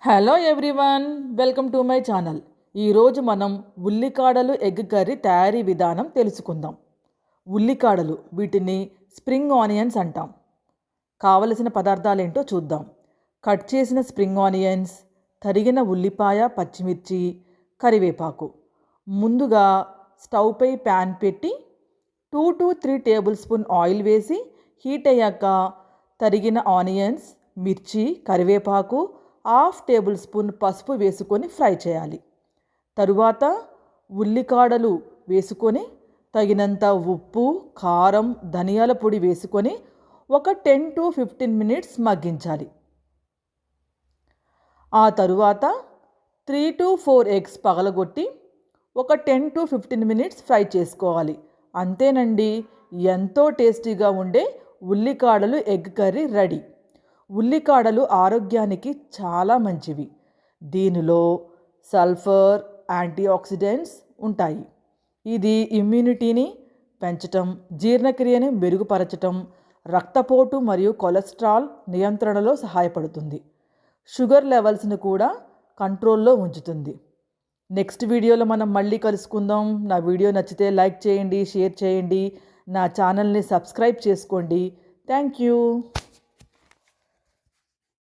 Hello everyone, welcome to my channel. ఈరోజు మనం ఉల్లికాడలు egg curry తయారీ విధానం తెలుసుకుందాం. ఉల్లికాడలు, వీటిని స్ప్రింగ్ ఆనియన్స్ అంటాం. కావలసిన పదార్థాలు ఏంటో చూద్దాం. కట్ చేసిన స్ప్రింగ్ ఆనియన్స్, తరిగిన ఉల్లిపాయ, పచ్చిమిర్చి, కరివేపాకు. ముందుగా స్టవ్ పై ప్యాన్ పెట్టి 2 to 3 టేబుల్ స్పూన్ ఆయిల్ వేసి హీట్ అయ్యాక తరిగిన ఆనియన్స్, మిర్చి, కరివేపాకు, 1/2 టేబుల్ స్పూన్ పసుపు వేసుకొని ఫ్రై చేయాలి. తరువాత ఉల్లికాడలు వేసుకొని తగినంత ఉప్పు, కారం, ధనియాల పొడి వేసుకొని ఒక 10 to 15 మినిట్స్ మగ్గించాలి. ఆ తరువాత 3 to 4 ఎగ్స్ పగలగొట్టి ఒక 10 to 15 మినిట్స్ ఫ్రై చేసుకోవాలి. అంతేనండి, ఎంతో టేస్టీగా ఉండే ఉల్లికాడలు ఎగ్ కర్రీ రెడీ. ఉల్లికాడలు ఆరోగ్యానికి చాలా మంచివి. దీనిలో సల్ఫర్, యాంటీఆక్సిడెంట్స్ ఉంటాయి. ఇది ఇమ్యూనిటీని పెంచటం, జీర్ణక్రియని మెరుగుపరచటం, రక్తపోటు మరియు కొలెస్ట్రాల్ నియంత్రణలో సహాయపడుతుంది. షుగర్ లెవెల్స్ని కూడా కంట్రోల్లో ఉంచుతుంది. నెక్స్ట్ వీడియోలో మనం మళ్ళీ కలుసుకుందాం. నా వీడియో నచ్చితే లైక్ చేయండి, షేర్ చేయండి, నా ఛానల్ని సబ్స్క్రైబ్ చేసుకోండి. Thank you.